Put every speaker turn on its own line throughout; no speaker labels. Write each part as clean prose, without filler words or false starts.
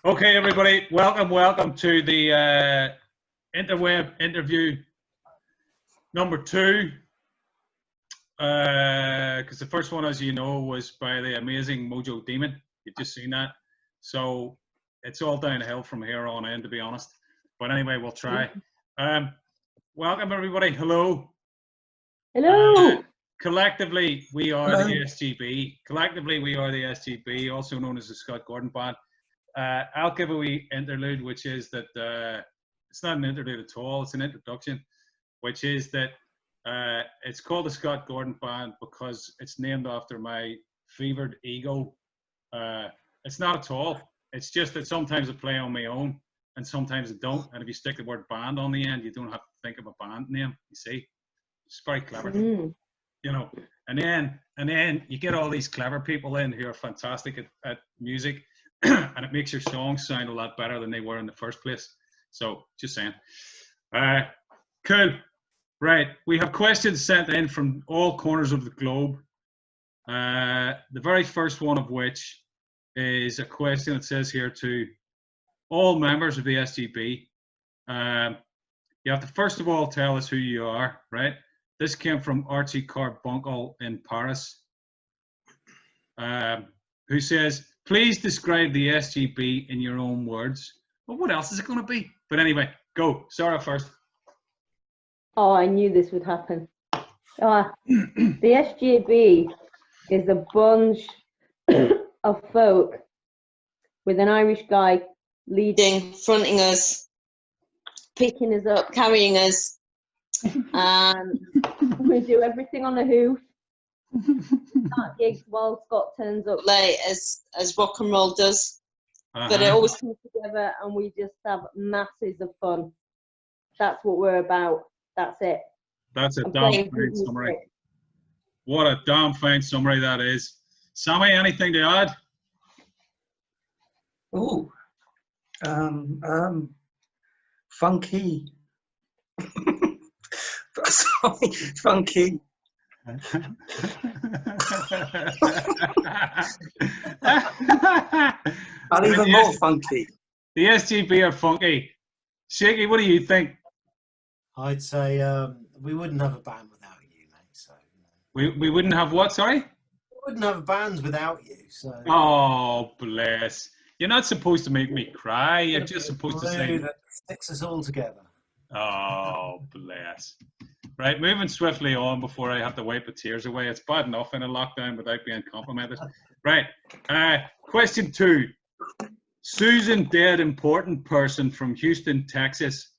Okay, everybody, welcome to the Interweb interview number 2. Because the first one, as you know, was by the amazing Mojo Demon. You've just seen that. So it's all downhill from here on in, to be honest. But anyway, we'll try. Welcome, everybody. Hello.
Hello.
Collectively, we are the SGB. Collectively, we are the SGB, also known as the Scott Gordon Band. I'll give a wee interlude, which is that it's not an interlude at all, it's an introduction, which is that it's called the Scott Gordon Band because it's named after my fevered ego. It's not at all. It's just that sometimes I play on my own and sometimes I don't. And if you stick the word band on the end, you don't have to think of a band name, you see. It's very clever. You know, and then you get all these clever people in who are fantastic at music. And it makes your songs sound a lot better than they were in the first place. So, just saying. Cool. Right. We have questions sent in from all corners of the globe. The very first one of which is a question that says here to all members of the SGB. You have to first of all tell us who you are, right? This came from Archie Carbuncle in Paris, who says, please describe the SGB in your own words. Well, what else is it going to be? But anyway, go. Sarah first.
Oh, I knew this would happen. The SGB is a bunch of folk with an Irish guy leading, fronting us, picking us up, carrying us. We do everything on the hoof. Start gigs while Scott turns up late as rock and roll does, but it always comes together and we just have masses of fun. That's what we're about. That's it.
That's a damn fine summary. What a damn fine summary that is. Sammy, anything to add?
Oh, funky. Sorry, funky.
And
even more funky.
The SGB are funky. Shaky, what do you think?
I'd say we wouldn't have a band without you, mate. So
we wouldn't have what? Sorry?
We wouldn't have a band without you. So
oh, bless. You're not supposed to make me cry. You're just supposed to say
that sticks us all together.
Oh, bless. Right, moving swiftly on before I have to wipe the tears away. It's bad enough in a lockdown without being complimented. Right, question 2. Susan Dead Important Person from Houston, Texas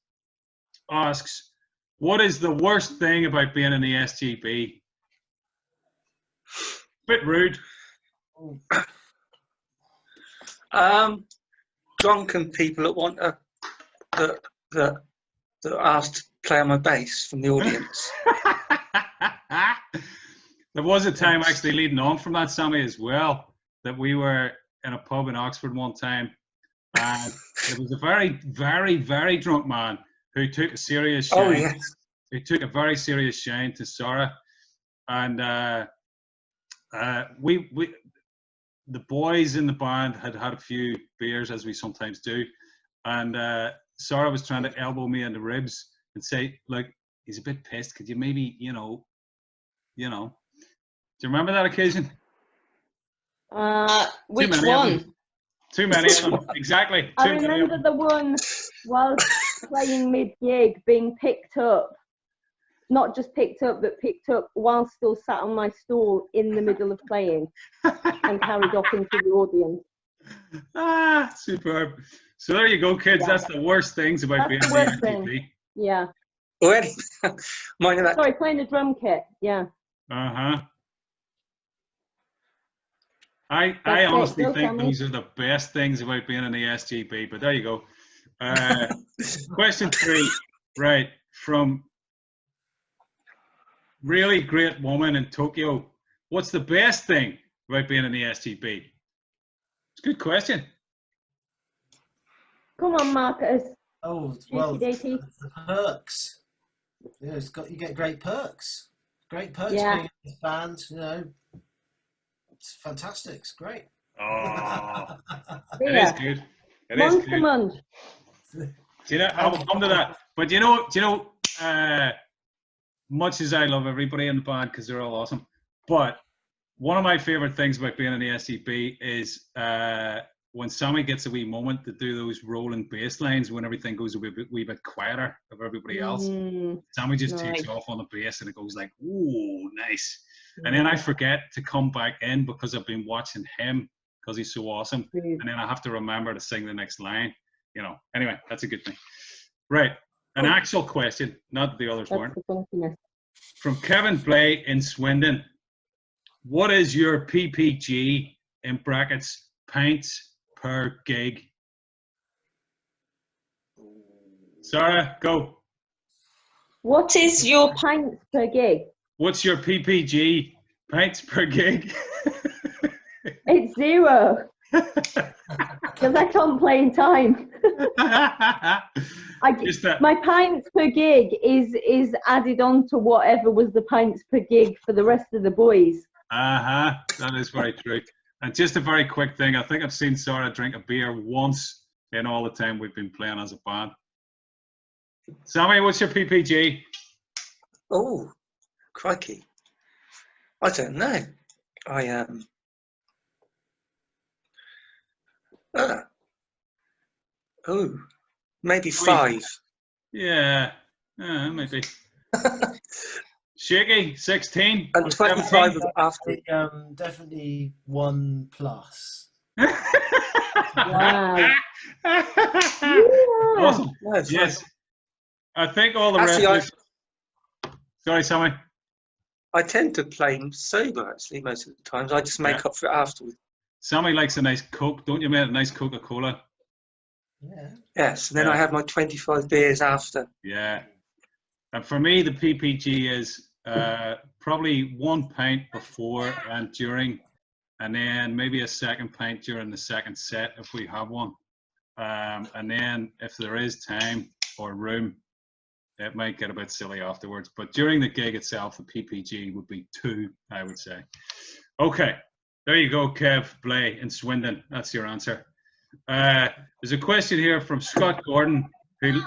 asks, what is the worst thing about being in the SGB? Bit rude.
Drunken people that want that are asked to play on my bass from the audience.
There was a time actually leading on from that, Sammy, as well, that we were in a pub in Oxford one time, and there was a very, very, very drunk man who took a serious shine.
Oh, yes.
Who took a very serious shine to Sarah, and the boys in the band had had a few beers, as we sometimes do, and Sarah was trying to elbow me in the ribs and say, look, he's a bit pissed. Could you maybe, you know? Do you remember that occasion?
Which one?
Too many of them, exactly.
I remember the one whilst playing mid-gig being picked up. Not just picked up, but picked up while still sat on my stool in the middle of playing and carried off into the audience.
Ah, superb. So there you go, kids. Yeah. That's the worst things about being in the SGB.
Yeah.
Already?
Sorry, playing the drum kit. Yeah.
Uh-huh. I honestly think those are the best things about being in the SGB, but there you go. Question 3, right, from really great woman in Tokyo. What's the best thing about being in the SGB? It's a good question.
Come on, Marcus.
Oh, well, the perks. Yeah, you get great perks. Great perks being in this band, It's fantastic. It's great.
Oh, it is good. It is
Munster
good.
Munch.
Do you know, I will come to that. But do you know, much as I love everybody in the band because they're all awesome, but one of my favorite things about being in the STB is when Sammy gets a wee moment to do those rolling bass lines when everything goes a wee bit quieter of everybody else. Sammy just takes off on the bass and it goes like, ooh, nice. And then I forget to come back in because I've been watching him because he's so awesome. And then I have to remember to sing the next line. You know, anyway, that's a good thing. Right. An actual question, not the others weren't. From Kevin Blay in Swindon. What is your PPG in brackets pints per gig? Sarah, go.
What is your
Pints per gig?
What's your PPG pints per gig?
It's 0. Because I can't play in time. My pints per gig is added on to whatever was the pints per gig for the rest of the boys.
That is very true. And just a very quick thing, I think I've seen Sarah drink a beer once in all the time we've been playing as a band. Sammy, what's your PPG?
Oh, crikey. I don't know. I am. Maybe 5.
Yeah, maybe. Shaky, 16.
And 25 after.
Definitely 1+.
Wow.
Awesome.
No,
yes. I think all the
actually,
rest. Sorry, Sammy.
I tend to play sober actually most of the times. I just make up for it afterwards.
Sammy likes a nice Coke, don't you, mate? A nice Coca-Cola.
Yeah.
Yes, and then I have my 25 beers after.
Yeah. And for me, the PPG is probably 1 pint before and during, and then maybe a second pint during the second set if we have one. And then if there is time or room, it might get a bit silly afterwards. But during the gig itself, the PPG would be 2, I would say. Okay, there you go, Kev Blay in Swindon. That's your answer. There's a question here from Scott Gordon, who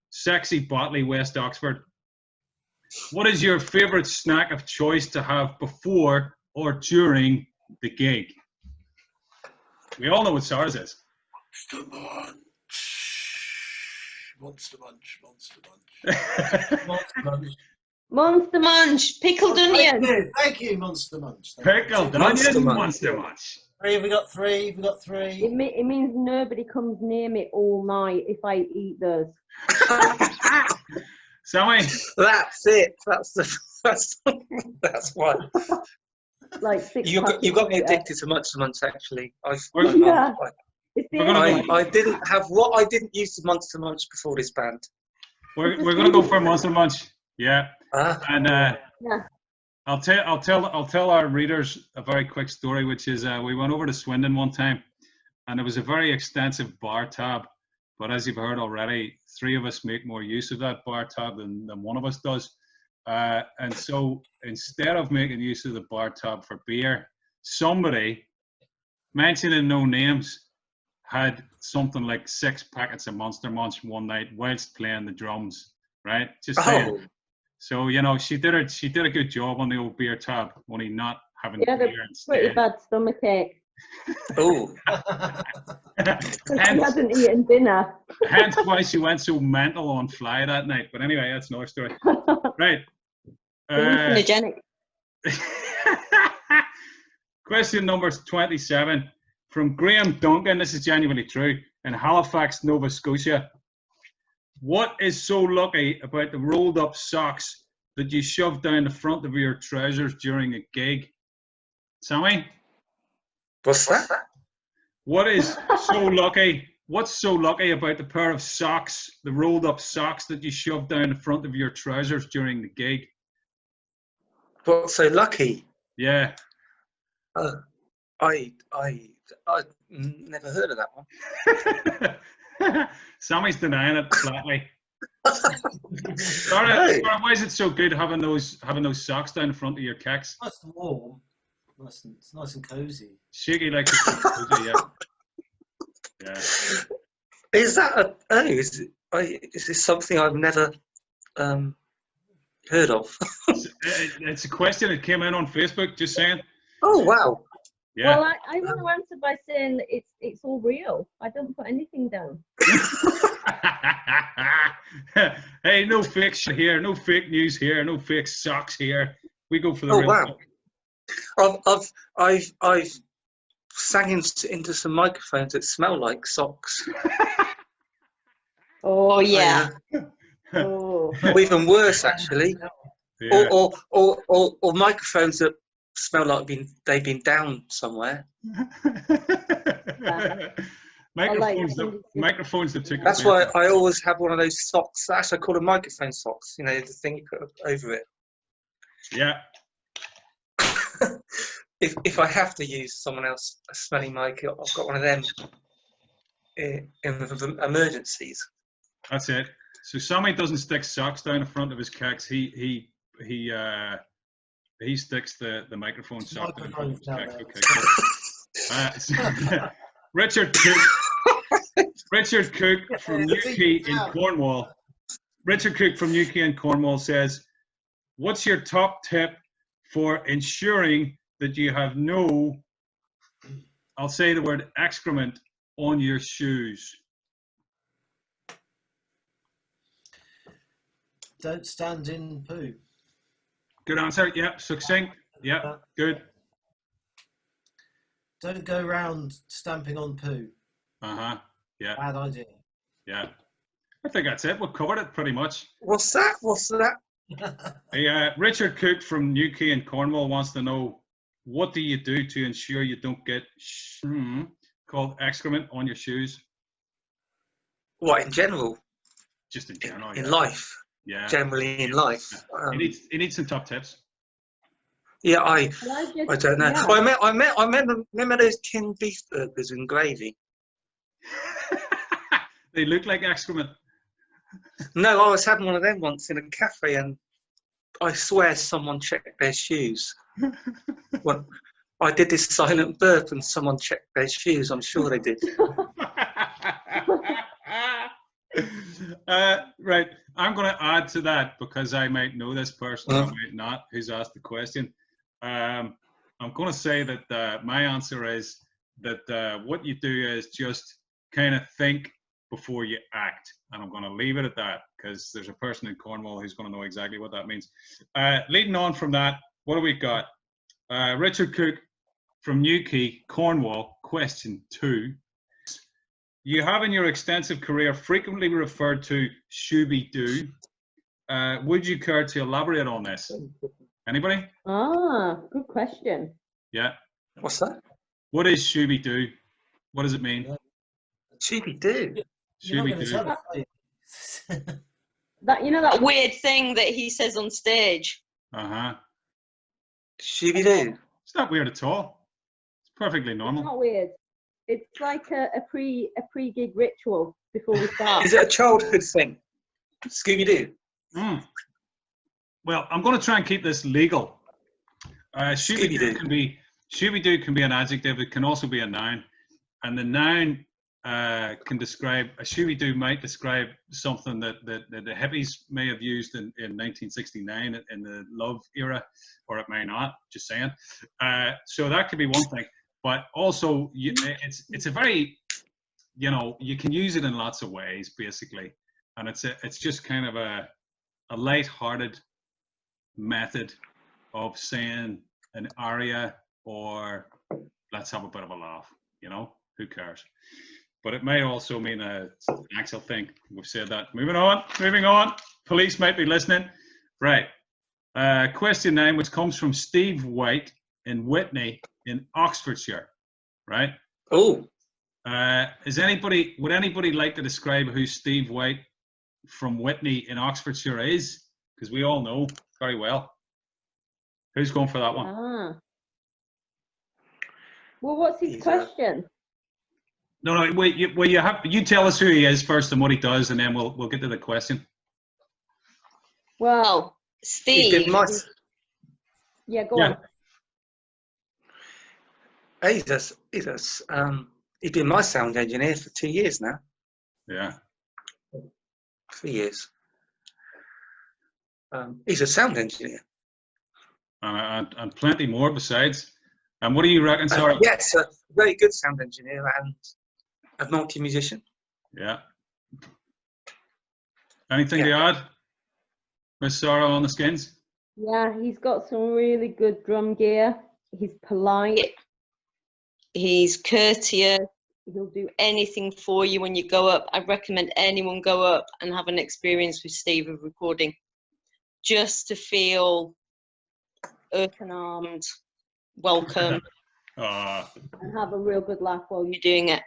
Sexy Botley, West Oxford. What is your favourite snack of choice to have before or during the gig? We all know what Sarah's is.
Munster Munch.
Monster
Munch, pickled onion.
Thank you, Monster Munch.
Pickled Onion Munster Munch.
3, we got 3.
It means nobody comes near me all night if I eat those.
Sammy.
That's it. That's why.
Like 6
You got me addicted to Munster Munch actually. I didn't have what I didn't use to Munster Munch before this band.
We're gonna go for Munster Munch. Yeah. And
Yeah.
I'll tell our readers a very quick story, which is we went over to Swindon one time, and there was a very extensive bar tab. But as you've heard already, 3 of us make more use of that bar tab than one of us does. And so instead of making use of the bar tab for beer, somebody, mentioning no names, had something like 6 packets of Munster Munch one night whilst playing the drums. Right? Just saying. So, you know, she did a good job on the old beer tab, only not having beer instead.
Pretty bad stomachache.
Oh.
She hasn't eaten dinner.
Hence why she went so mental on Fly that night. But anyway, that's another story. Right.
Hallucinogenic.
Question number 27 from Graham Duncan. This is genuinely true. In Halifax, Nova Scotia. What is so lucky about the rolled up socks that you shove down the front of your trousers during a gig? Sammy?
What's that?
What is so lucky? What's so lucky about the pair of socks, the rolled up socks that you shove down the front of your trousers during the gig?
What's so lucky?
Yeah.
I never heard of that one.
Sammy's denying it flatly. Sorry, why is it so good having those socks down the front of your kicks?
Nice and warm. It's nice and cozy.
Shaky likes it cozy, yeah. Yeah.
Is that is this something I've never heard of?
It's a question that came in on Facebook, just saying.
Oh, wow.
Yeah.
Well, I want to answer by saying that it's all real. I don't put anything down.
Hey, no fake shit here, no fake news here, no fake socks here. We go for the real
wow.
stuff.
I've sang into some microphones that smell like socks.
Oh,
yeah.
Oh.
Or even worse, actually.
Yeah.
Or microphones that smell like they've been down somewhere.
Microphones that took.
That's why I always have one of those socks. Actually, I call them microphone socks. You know, the thing you put over it.
Yeah.
If I have to use someone else a smelly mic, I've got one of them in emergencies.
That's it. So Sammy doesn't stick socks down the front of his cacks. He sticks the microphone sock down the front of his cacks. Okay. Cool. Richard Cook from Newquay in Cornwall. Richard Cook from Newquay in Cornwall says, "What's your top tip for ensuring that you have no, I'll say the word excrement, on your shoes?"
Don't stand in poo.
Good answer. Yeah. Succinct. Yeah. Good.
Don't go around stamping on poo.
Uh-huh. Yeah.
Bad idea.
Yeah. I think that's it. We've covered it pretty much.
What's that?
Hey, Richard Cook from Newquay in Cornwall wants to know, what do you do to ensure you don't get called excrement on your shoes?
What, in general?
Just in general.
In life.
Yeah.
Generally in life.
You need some top tips.
Yeah, I don't know.
Yeah.
Well, I remember those tinned beef burgers and gravy.
They look like excrement.
No, I was having one of them once in a cafe, and I swear someone checked their shoes. Well, I did this silent burp, and someone checked their shoes. I'm sure they did.
Right, I'm going to add to that because I might know this person or I might not who's asked the question. I'm going to say that my answer is that what you do is just kind of think before you act, and I'm going to leave it at that because there's a person in Cornwall who's going to know exactly what that means. Leading on from that, what do we got? Richard Cook from Newquay, Cornwall, question 2. You have in your extensive career frequently referred to Shooby-Doo. Would you care to elaborate on this? Anybody?
Ah, good question.
Yeah.
What's that?
What is Shooby-Doo? What does it mean?
Shooby-Doo.
Shooby-Doo.
That
weird thing that he says on stage.
Uh-huh.
Shooby-Doo.
It's not weird at all. It's perfectly normal.
It's not weird. It's like a pre-gig ritual before we start.
Is it a childhood thing? Scooby-Doo.
Well, I'm going to try and keep this legal. Shooby-Doo can be an adjective. It can also be a noun, and the noun can describe, a Shooby-Doo might describe something that the hippies may have used in 1969 in the love era, or it may not. Just saying. So that could be one thing. But also, it's a very, you can use it in lots of ways, basically, and it's just kind of a light-hearted method of saying an aria or let's have a bit of a laugh. Who cares? But it may also mean an actual thing. We've said that. Moving on. Police might be listening. Right. Question 9, which comes from Steve White in Whitney in Oxfordshire, right?
Oh.
Would anybody like to describe who Steve White from Whitney in Oxfordshire is? Because we all know very well. Who's going for that one?
Ah. Well, what's his question?
No, wait. You tell us who he is first and what he does, and then we'll get to the question.
Well,
Steve.
Yeah, go on.
He's He's been my sound engineer for 2 years now.
Yeah.
3 years. He's a sound engineer.
And plenty more besides. And what do you reckon, Sarah?
Yes, a very good sound engineer and a multi-musician.
Yeah. Anything to add, Miss Sarah on the skins?
Yeah, he's got some really good drum gear. He's polite.
He's courteous.
He'll do
Anything for you when you go up. I recommend anyone go up and have an experience with Steve of recording, just to feel open armed, welcome,
Uh,
and have a real good laugh while
you're doing it.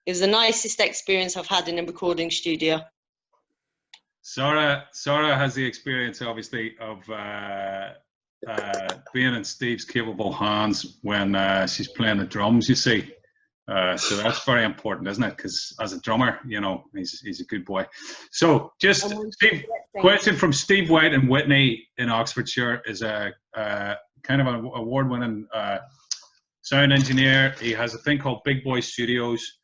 It was the nicest experience I've had in a recording studio.
Sarah has the experience, obviously, of being in Steve's capable hands when she's playing the drums, you see. So that's very important, isn't it? Because as a drummer, you know, he's a good boy. So just Steve, question from Steve White and Whitney in Oxfordshire is a kind of an award-winning sound engineer. He has a thing called Big Boy Studios.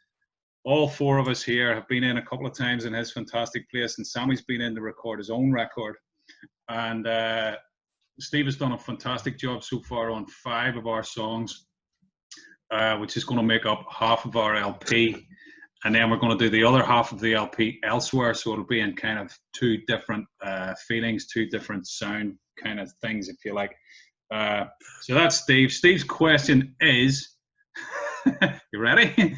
All four of us here have been in a couple of times in his fantastic place, and Sammy's been in to record his own record. And Steve has done a fantastic job so far on 5 of our songs, which is going to make up half of our LP. And then we're going to do the other half of the LP elsewhere, so it'll be in kind of 2 different feelings, 2 different sound kind of things, if you like. So that's Steve. Steve's question is, you ready?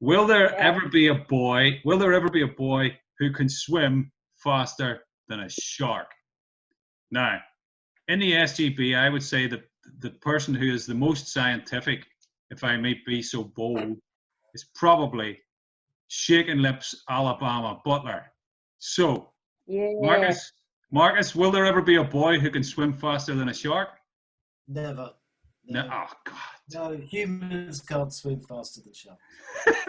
Will there ever be a boy who can swim faster than a shark? Now, in the SGB, I would say that the person who is the most scientific, if I may be so bold, is probably Shaking Lips Alabama Butler. So, Marcus, will there ever be a boy who can swim faster than a shark?
Never.
No. Oh, God.
No, humans can't swim faster than sharks.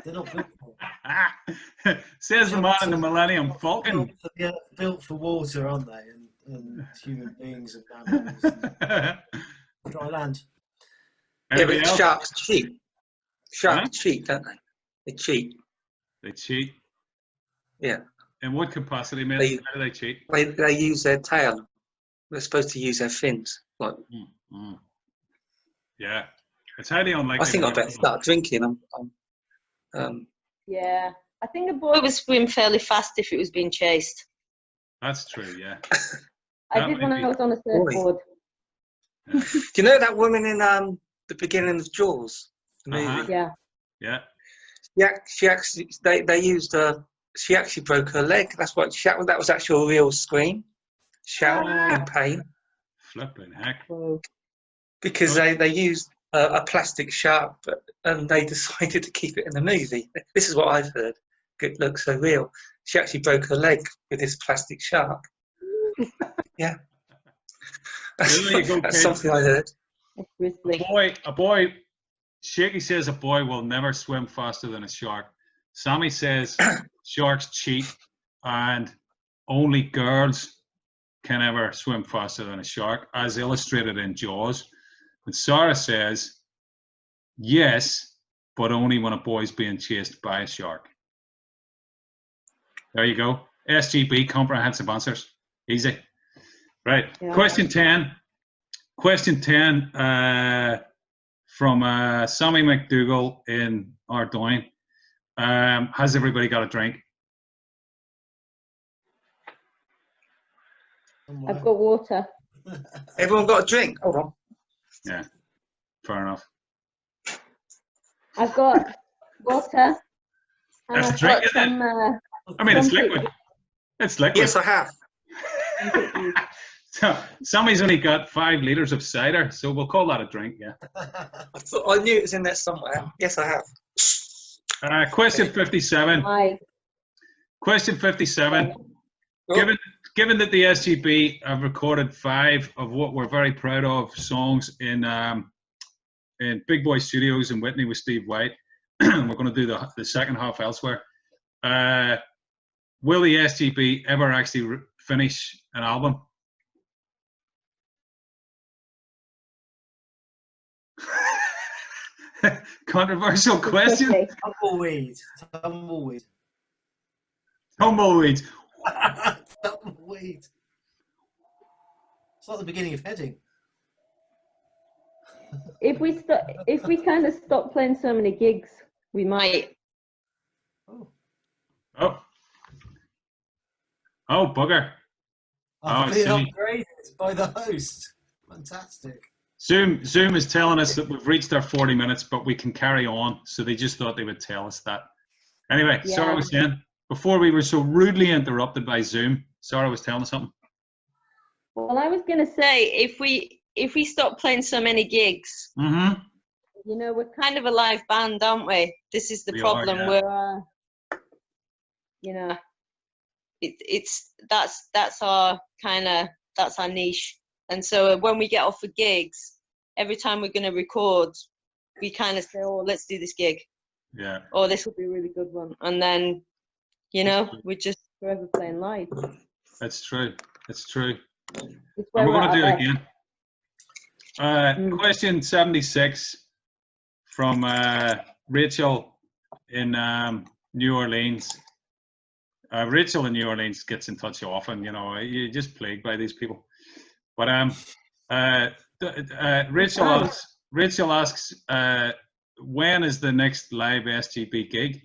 They're not built for it.
Says the man in the Millennium Falcon.
Built for water, aren't they? And human beings and animals and dry land.
Yeah, but sharks cheat. Sharks cheat, don't they? They cheat.
They cheat?
Yeah.
In what capacity, mate? How do they cheat?
They use their tail. They're supposed to use their fins. Like.
Yeah. It's highly unlikely.
I think I better start drinking.
Yeah. I think a boy
would swim fairly fast if it was being chased.
That's true, yeah.
I did when I was on a surfboard.
Do you know that woman in the beginning of Jaws? The movie?
Yeah.
Yeah.
Yeah, she actually they used she actually broke her leg. That's what that was actually a real scream. Shout in pain.
Flipping heck.
Because they used a plastic shark, and they decided to keep it in the movie. This is what I've heard. It looks so real. She actually broke her leg with this plastic shark. Yeah. That's something I heard.
A boy, Shaky says a boy will never swim faster than a shark. Sammy says sharks cheat and only girls can ever swim faster than a shark, as illustrated in Jaws. And Sarah says, yes, but only when a boy's being chased by a shark. There you go. SGB, comprehensive answers. Easy. Right. Yeah. Question 10. Question 10 from Sammy McDougall in Ardoyne. Has everybody got a drink?
I've got water.
Everyone got a drink? Hold on.
Yeah, fair enough.
I've got water.
That's a drink, isn't it? I mean, it's liquid. It's liquid.
Yes, I have.
So, Sammy's only got 5 litres of cider, so we'll call that a drink, yeah.
I knew it was in there somewhere. Yes, I have.
Question 57.
Hi.
Question 57. Oh. Given that the SGB have recorded 5 of what we're very proud of songs in Big Boy Studios in Whitney with Steve White, we're going to do the second half elsewhere. Will the SGB ever actually finish an album? Controversial question.
Okay.
Tumbleweed. Tumbleweed.
Tumbleweeds.
Tumbleweed. It's like the beginning of heading.
If we kind of stop playing so many gigs, we might.
Oh.
Oh. Oh, bugger.
I've
I
been
see.
upgraded by the host. Fantastic.
Zoom is telling us that we've reached our 40 minutes, but we can carry on. So they just thought they would tell us that. Anyway,
Yeah.
Sarah was saying, before we were so rudely interrupted by Zoom, Sarah was telling us something.
Well, I was going to say,
Say if we stop playing so many gigs,
Mm-hmm.
you know, we're
kind of a live band, aren't we? This is the
We are,
problem.
yeah.
We're
you know,
that's our niche. And so when we get off for gigs, every time we're going to record, we kind of say, oh, let's do this gig.
Yeah.
Oh, this will be a really good one. And then, you know, we just
forever playing live.
That's true. It's true.
It's where
And we're going to do
at
it
our
again. Question 76 from Rachel in New Orleans. Rachel in New Orleans gets in touch often. You know, you're just plagued by these people. But Rachel asks, when is the next live SGP gig?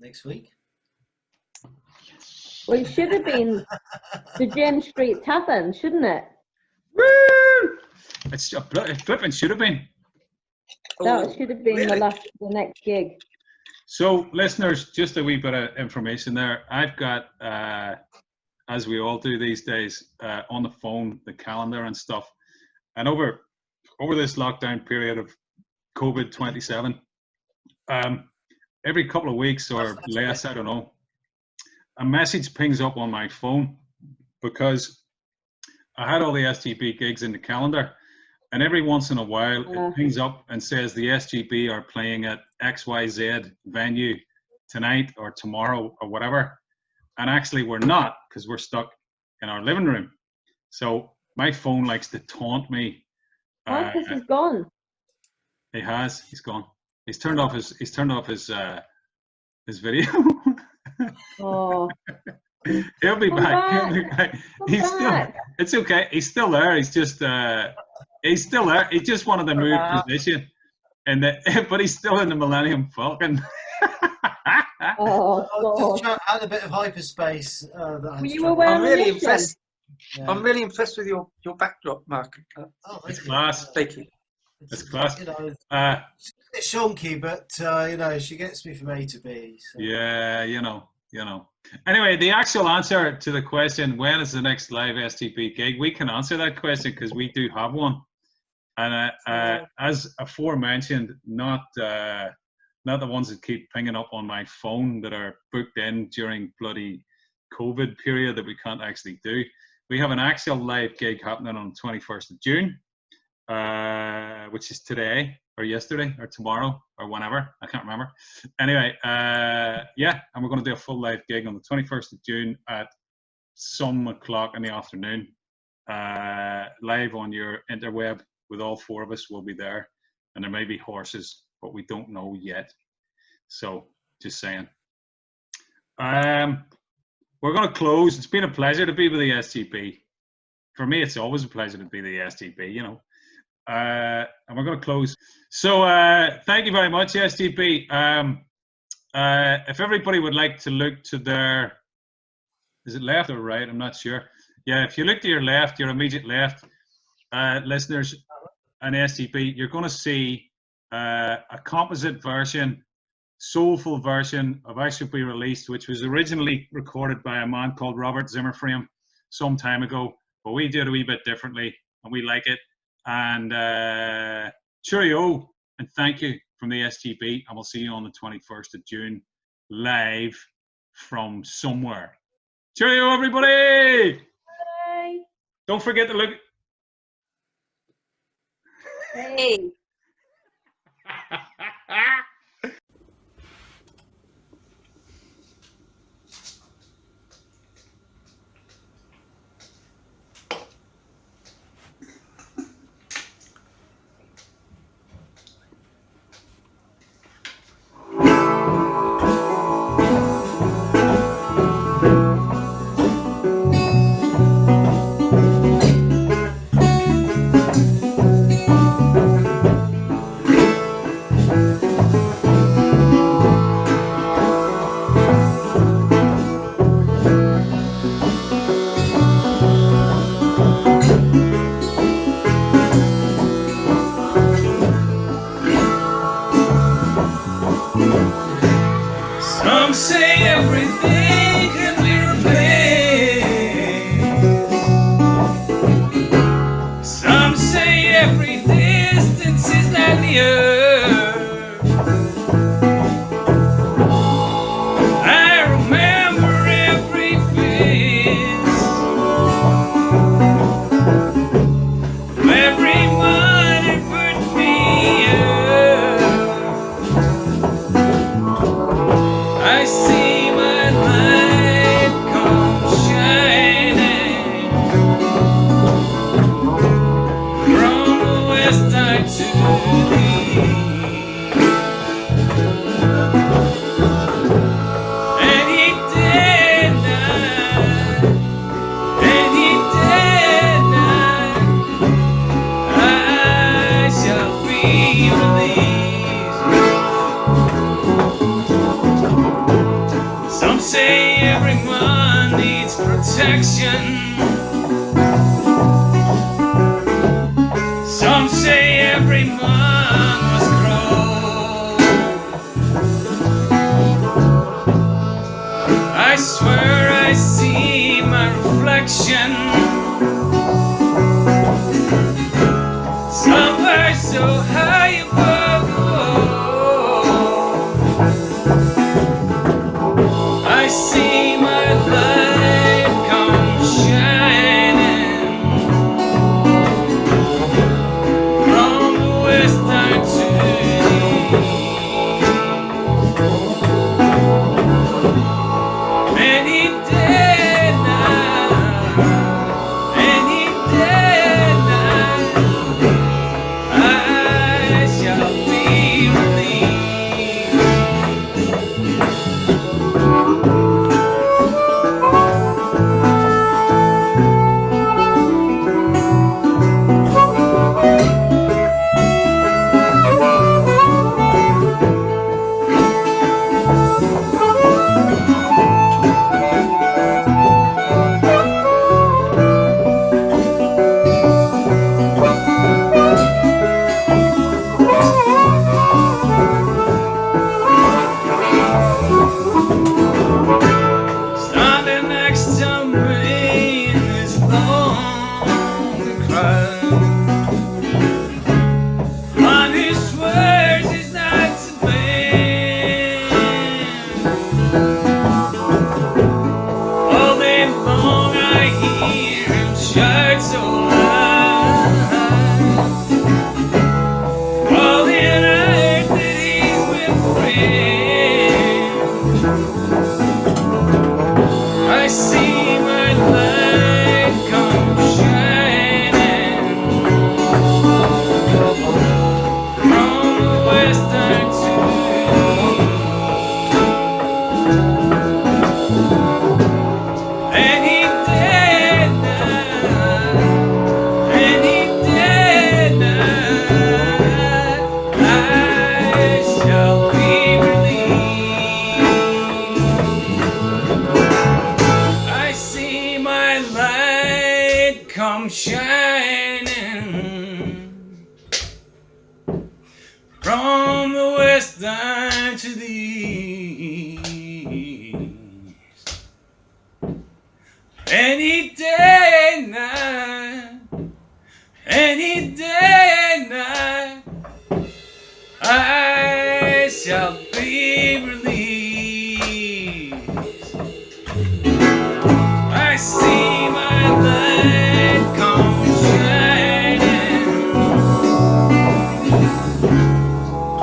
Next week.
Well, it should have been the James Street Tavern, shouldn't it?
Woo! It flipping should have been.
That should have been
really?
the next gig.
So, listeners, just a wee bit of information there. I've got, as we all do these days, on the phone, the calendar and stuff. And over this lockdown period of COVID-27, every couple of weeks or less, I don't know, a message pings up on my phone because I had all the SGP gigs in the calendar, and every once in a while it pings up and says the SGP are playing at XYZ venue tonight or tomorrow or whatever, and actually we're not because we're stuck in our living room. So my phone likes to taunt me.
Marcus is gone.
He has. He's gone. He's turned off his video.
Oh,
He'll be
Come
back.
back.
He'll be back.
Come
He's
back.
still. It's okay. He's still there. He's just. He's still there. He just wanted to move position, and but he's still in the Millennium Falcon.
oh,
I
God.
had a bit of hyperspace. That I
Were
had to
you
try-
aware
I'm
of the
really
mission?
impressed.
Yeah.
I'm really impressed with your backdrop, Mark.
Oh,
It's
thank you.
class.
Thank you.
It's class.
You know, it's
Uh,
a bit shonky, but you know, she gets me from A to B. So.
yeah, you know. Anyway, the actual answer to the question, when is the next live STP gig? We can answer that question because we do have one. And as aforementioned, not the ones that keep pinging up on my phone that are booked in during bloody COVID period that we can't actually do. We have an actual live gig happening on the 21st of June, which is today or yesterday or tomorrow or whenever. I can't remember. Anyway, yeah, and we're going to do a full live gig on the 21st of June at some o'clock in the afternoon, live on your Interweb with all four of us. Will be there, and there may be horses, but we don't know yet. So, just saying. We're going to close. It's been a pleasure to be with the SGP. For me, it's always a pleasure to be the SGP, you know. And we're going to close. So, thank you very much, SGP. If everybody would like to look to their, is it left or right? I'm not sure. Yeah, if you look to your left, your immediate left, listeners, and SGP, you're going to see a composite version, soulful version of I Should Be Released, which was originally recorded by a man called Robert Zimmerframe some time ago, but we did a wee bit differently, and we like it. And cheerio, and thank you from the SGP, and we'll see you on the 21st of June, live from somewhere. Cheerio, everybody!
Bye.
Don't forget to look.
Hey.
Some say everything can be replaced. Some say every distance is like the earth. I remember every face, everyone who put me up. I see my light come shining from the west side to the east. Any day and night, any day and night, I shall be released. Some say everyone needs protection. Some say everyone must grow. I swear I see my reflection somewhere so high above the world. I see my light come shining from the west side to the east. Any day and night, any day and night, I shall be released. Standing next to me in this lonely crowd, one who swears he's not to blame. All day long I hear him shout so loud, calling out that he's with friends. I see my light come shining from the west side to the east. Any day and night, any day and night, I shall be released. I see my light come shining from the west side to the east. Any day and night, any day and night, I shall be released. I see my light come shining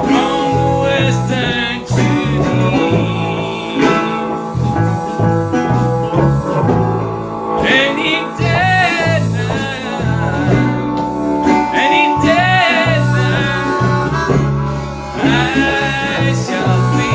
from the west side to the east. Any day and night, any day and night, I shall be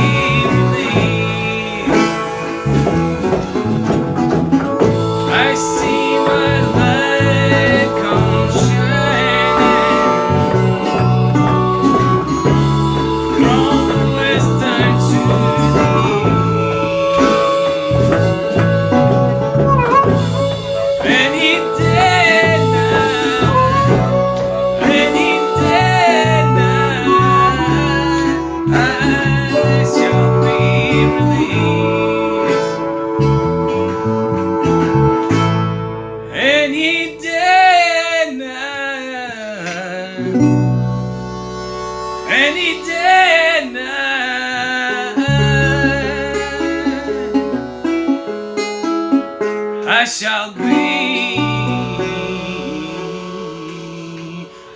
shall be,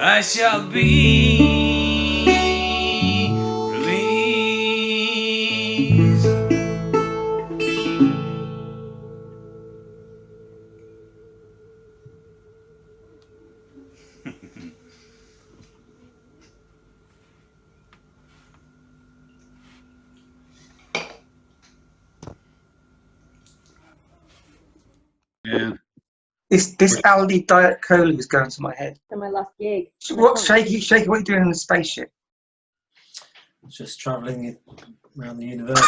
I shall be released.
Yeah.
This Aldi Diet Cola was going to my head.
To my last gig.
What, Shaky, what are you doing in the spaceship?
Just travelling around the universe.